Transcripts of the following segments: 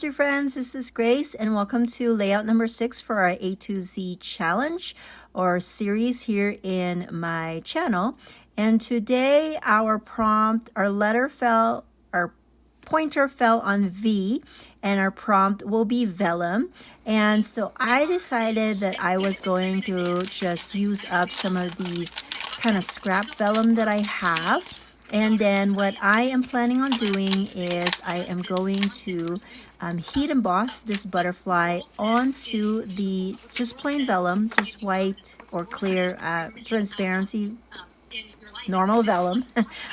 crafty friends, this is Grace and welcome to layout number 6 for our A to Z challenge or series here in my channel. And today our pointer fell on V and our prompt will be vellum. And so I decided that I was going to just use up some of these kind of scrap vellum that I have. And then what I am planning on doing is I am going to heat emboss this butterfly onto the just plain vellum, just white or clear transparency, normal vellum.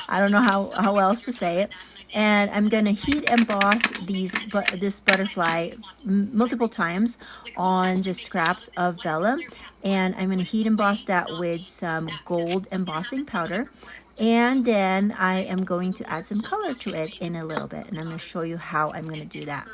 I don't know how else to say it. And I'm going to heat emboss this butterfly multiple times on just scraps of vellum. And I'm going to heat emboss that with some gold embossing powder. And then I am going to add some color to it in a little bit. And I'm going to show you how I'm going to do that.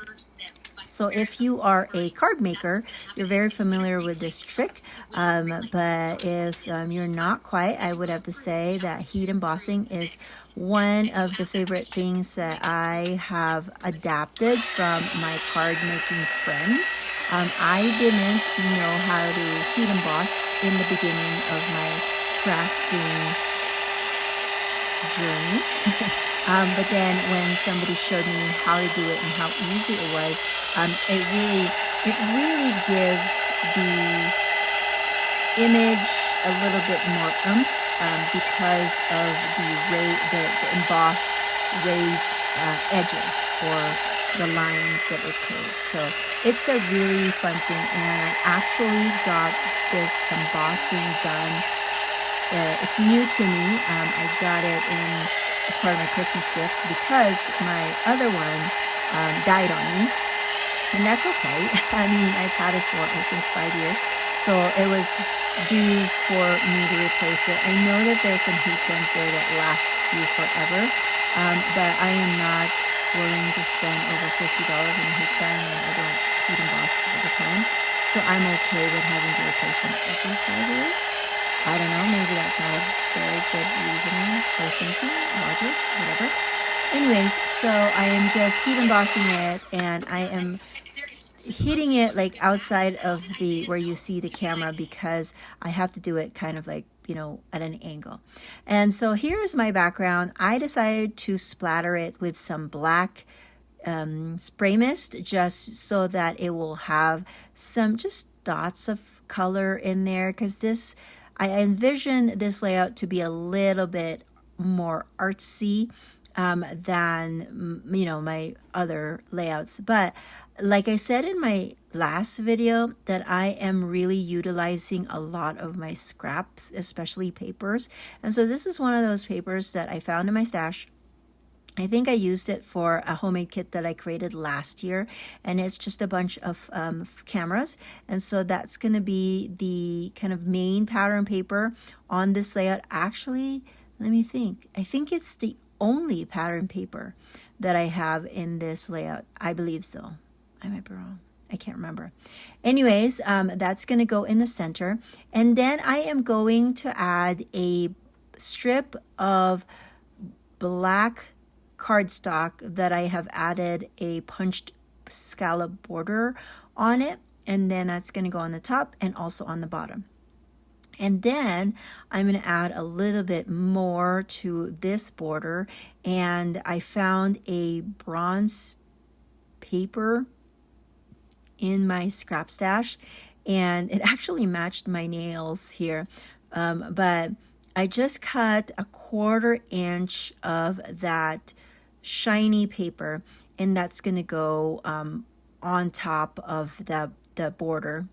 So if you are a card maker, you're very familiar with this trick. But if you're not quite, I would have to say that heat embossing is one of the favorite things that I have adapted from my card making friends. I didn't know how to heat emboss in the beginning of my crafting journey. But then when somebody showed me how to do it and how easy it was, it really gives the image a little bit more oomph because of the embossed raised edges or the lines that it creates. So it's a really fun thing, and I actually got this embossing done. It's new to me. I got it as part of my Christmas gifts because my other one died on me. And that's okay. I mean, I've had it for, I think, 5 years. So it was due for me to replace it. I know that there's some heat guns there that lasts you forever. But I am not willing to spend over $50 on a heat gun when I don't heat emboss all the time. So I'm okay with having to replace them every 5 years. I don't know, maybe that's not a very good reasoning or thinking, logic, whatever. Anyways, so I am just heat embossing it, and I am hitting it like outside of where you see the camera because I have to do it kind of like, at an angle. And so here's my background. I decided to splatter it with some black spray mist just so that it will have some just dots of color in there, because I envision this layout to be a little bit more artsy than my other layouts. But like I said in my last video, that I am really utilizing a lot of my scraps, especially papers. And so this is one of those papers that I found in my stash. I think I used it for a homemade kit that I created last year, and it's just a bunch of cameras. And so that's going to be the kind of main pattern paper on this layout. Actually, let me think. I think it's the only pattern paper that I have in this layout. I believe so. I might be wrong. I can't remember. Anyways, that's going to go in the center. And then I am going to add a strip of black cardstock that I have added a punched scallop border on it, and then that's going to go on the top and also on the bottom. And then I'm going to add a little bit more to this border, and I found a bronze paper in my scrap stash, and it actually matched my nails here, but I just cut a 1/4 inch of that shiny paper, and that's going to go on top of the border,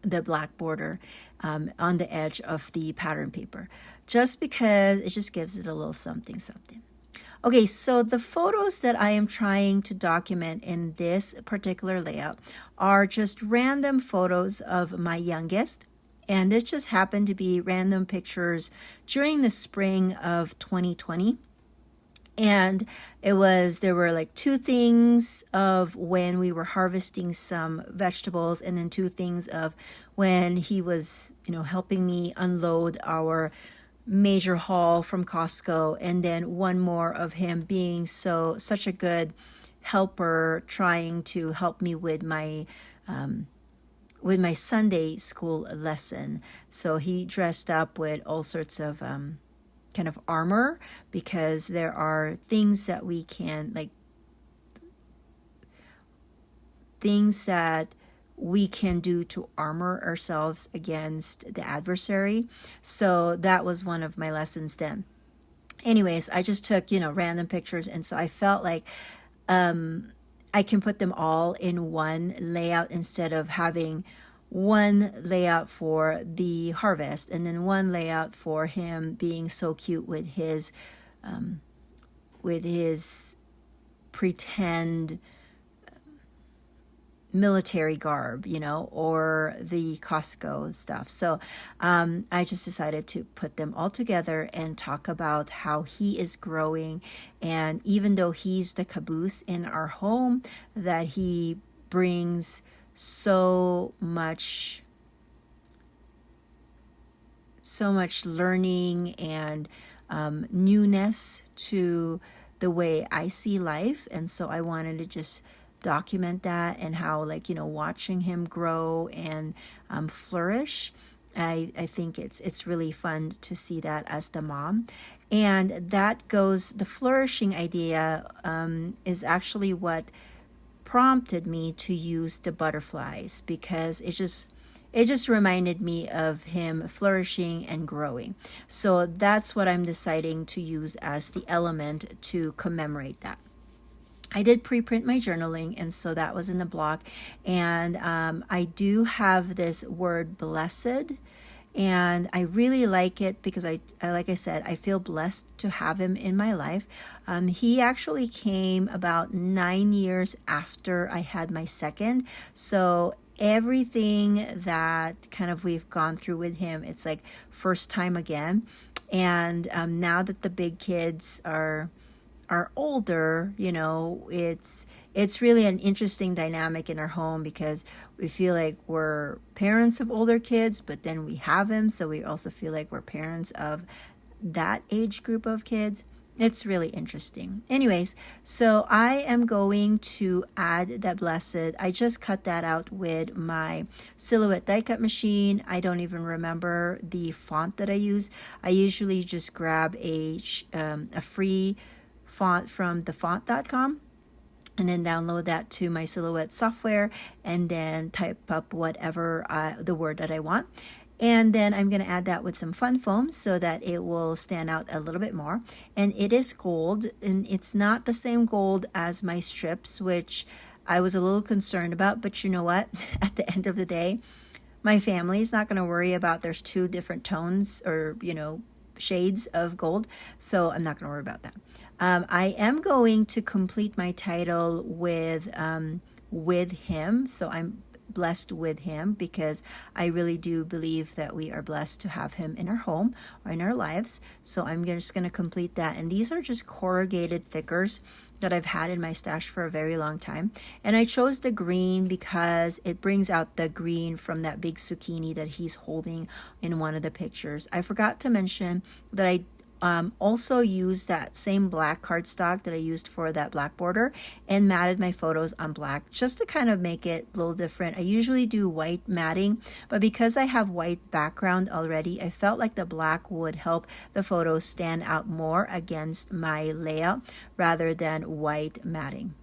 the black border on the edge of the pattern paper, just because it just gives it a little something. Okay, so the photos that I am trying to document in this particular layout are just random photos of my youngest. And this just happened to be random pictures during the spring of 2020. And there were like 2 things of when we were harvesting some vegetables, and then 2 things of when he was, helping me unload our major haul from Costco, and then one more of him being such a good helper trying to help me with my Sunday school lesson. So he dressed up with all sorts of kind of armor, because there are things that we can, like things that we can do to armor ourselves against the adversary. So that was one of my lessons then. Anyways, I just took, random pictures. And so I felt like I can put them all in one layout instead of having one layout for the harvest and then one layout for him being so cute with his pretend military garb, or the Costco stuff. So I just decided to put them all together and talk about how he is growing. And even though he's the caboose in our home, that he brings so much learning and newness to the way I see life. And so I wanted to just document that, and how, watching him grow and flourish. I think it's really fun to see that as the mom. And the flourishing idea is actually what prompted me to use the butterflies, because it just reminded me of him flourishing and growing. So that's what I'm deciding to use as the element to commemorate that. I did pre-print my journaling, and so that was in the block. And I do have this word blessed, and I really like it because like I said, I feel blessed to have him in my life. He actually came about 9 years after I had my second. So everything that kind of we've gone through with him, it's like first time again. And now that the big kids are older, it's really an interesting dynamic in our home, because we feel like we're parents of older kids, but then we have them, so we also feel like we're parents of that age group of kids. It's really interesting. Anyways, so I am going to add that blessed. I just cut that out with my Silhouette die cut machine. I don't even remember the font that I use. I usually just grab a free font from thefont.com and then download that to my Silhouette software, and then type up whatever the word that I want. And then I'm going to add that with some fun foam so that it will stand out a little bit more. And it is gold, and it's not the same gold as my strips, which I was a little concerned about. But you know what? At the end of the day, my family is not going to worry about there's two different tones or, shades of gold. So I'm not going to worry about that. I am going to complete my title with him. So I'm blessed with him, because I really do believe that we are blessed to have him in our home or in our lives. So I'm just going to complete that. And these are just corrugated thickers that I've had in my stash for a very long time. And I chose the green because it brings out the green from that big zucchini that he's holding in one of the pictures. I forgot to mention that I also used that same black cardstock that I used for that black border and matted my photos on black, just to kind of make it a little different. I usually do white matting, but because I have white background already, I felt like the black would help the photos stand out more against my layout rather than white matting.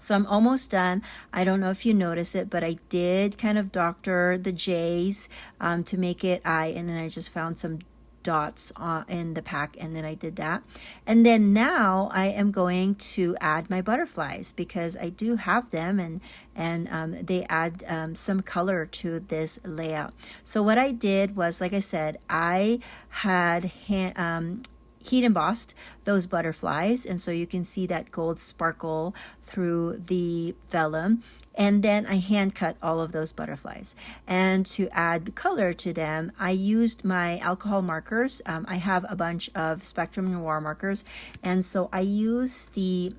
So I'm almost done. I don't know if you notice it, but I did kind of doctor the J's to make it and then I just found some dots in the pack, and then I did that. And then now I am going to add my butterflies, because I do have them, and they add some color to this layout. So what I did was, like I said, I had heat embossed those butterflies, and so you can see that gold sparkle through the vellum. And then I hand cut all of those butterflies. And to add color to them, I used my alcohol markers. I have a bunch of Spectrum Noir markers, and so I use the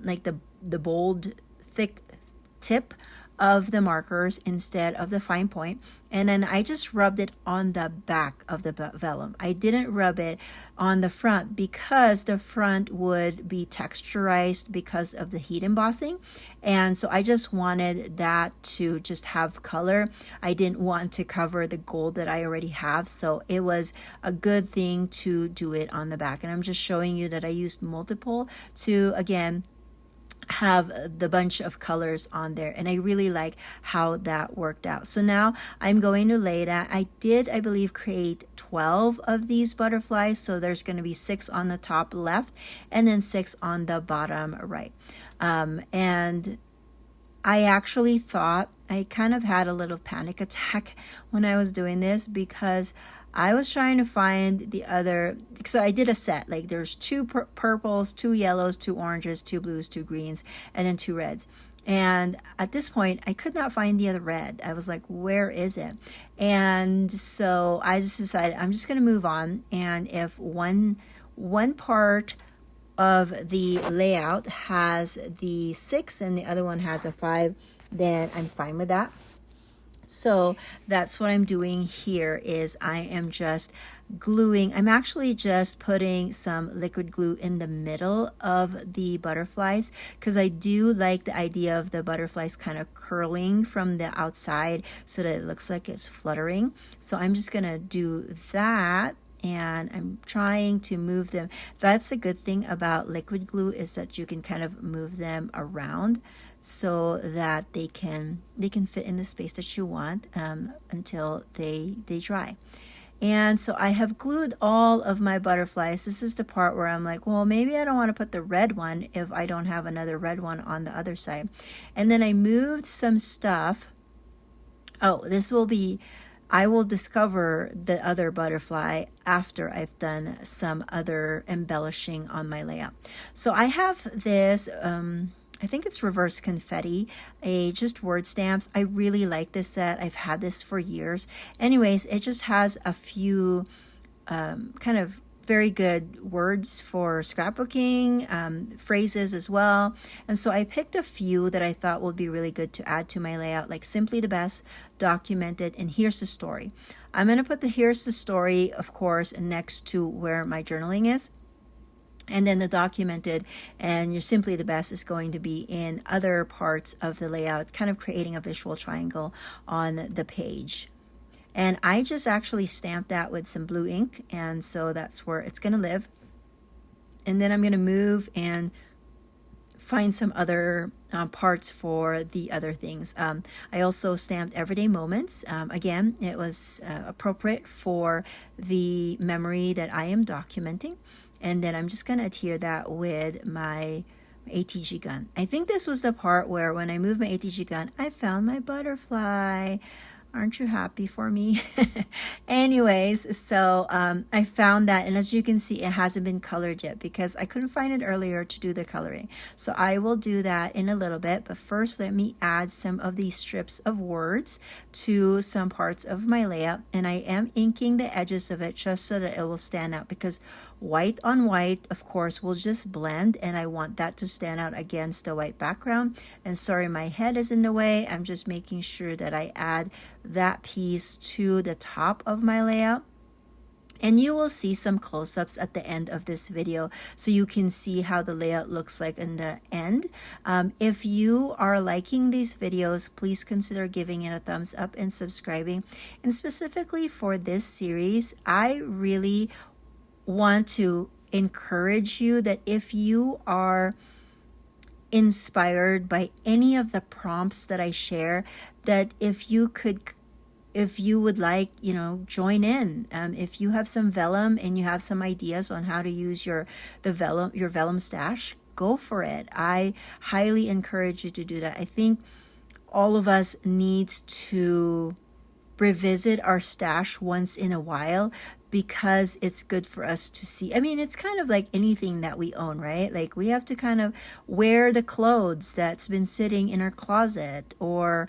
bold thick tip of the markers instead of the fine point, and then I just rubbed it on the back of the vellum. I didn't rub it on the front because the front would be texturized because of the heat embossing, and so I just wanted that to just have color. I didn't want to cover the gold that I already have, so it was a good thing to do it on the back. And I'm just showing you that I used multiple to, again, have the bunch of colors on there, and I really like how that worked out. So now I'm going to lay that. I did, I believe, create 12 of these butterflies, so there's going to be 6 on the top left and then 6 on the bottom right. And I actually thought, I kind of had a little panic attack when I was doing this, because I was trying to find the other. So I did a set, like there's 2 purples, 2 yellows, 2 oranges, 2 blues, 2 greens, and then 2 reds. And at this point, I could not find the other red. I was like, where is it? And so I just decided I'm just going to move on. And if one part of the layout has the 6 and the other one has a 5, then I'm fine with that. So that's what I'm doing here, is I am just gluing. I'm actually just putting some liquid glue in the middle of the butterflies, because I do like the idea of the butterflies kind of curling from the outside so that it looks like it's fluttering. So I'm just gonna do that, and I'm trying to move them. That's a good thing about liquid glue, is that you can kind of move them around so that they can fit in the space that you want until they dry. And so I have glued all of my butterflies. This is the part where I'm like, well, maybe I don't want to put the red one if I don't have another red one on the other side. And then I moved some stuff. Oh, this will be, I will discover the other butterfly after I've done some other embellishing on my layout. So I have this, I think it's reverse confetti, just word stamps. I really like this set. I've had this for years. Anyways, it just has a few kind of very good words for scrapbooking, phrases as well. And so I picked a few that I thought would be really good to add to my layout, like simply the best, documented, and here's the story. I'm going to put the here's the story, of course, next to where my journaling is. And then the documented and your simply the best is going to be in other parts of the layout, kind of creating a visual triangle on the page. And I just actually stamped that with some blue ink, and so that's where it's going to live. And then I'm going to move and find some other parts for the other things. I also stamped everyday moments. Again, it was appropriate for the memory that I am documenting. And then I'm just going to adhere that with my ATG gun. I think this was the part where when I moved my ATG gun, I found my butterfly. Aren't you happy for me? Anyways, so I found that, and as you can see, it hasn't been colored yet because I couldn't find it earlier to do the coloring. So I will do that in a little bit, but first let me add some of these strips of words to some parts of my layout, and I am inking the edges of it just so that it will stand out, because white on white, of course, will just blend, and I want that to stand out against the white background. And sorry, my head is in the way. I'm just making sure that I add that piece to the top of my layout. And you will see some close-ups at the end of this video so you can see how the layout looks like in the end. If you are liking these videos, please consider giving it a thumbs up and subscribing. And specifically for this series, I really want to encourage you that if you are inspired by any of the prompts that I share, that if you would like, join in. If you have some vellum and you have some ideas on how to use your vellum stash, go for it. I highly encourage you to do that. I think all of us needs to revisit our stash once in a while, because it's good for us to see. I mean, it's kind of like anything that we own, right? Like we have to kind of wear the clothes that's been sitting in our closet, or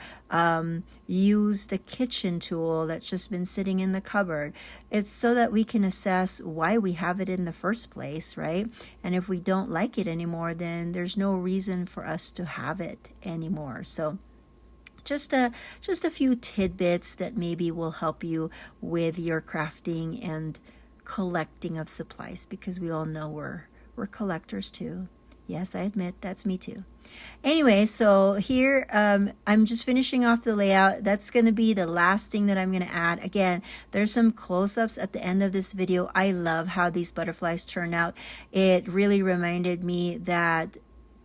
use the kitchen tool that's just been sitting in the cupboard. It's so that we can assess why we have it in the first place, right? And if we don't like it anymore, then there's no reason for us to have it anymore. So just a few tidbits that maybe will help you with your crafting and collecting of supplies, because we all know we're collectors too. Yes, I admit that's me too. Anyway, so here I'm just finishing off the layout. That's going to be the last thing that I'm going to add. Again, there's some close-ups at the end of this video. I love how these butterflies turn out. It really reminded me that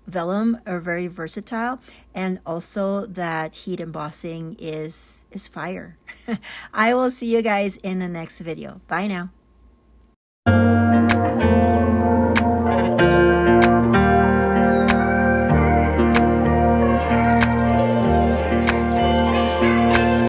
vellum are very versatile, and also that heat embossing is fire. I will see you guys in the next video. Bye now.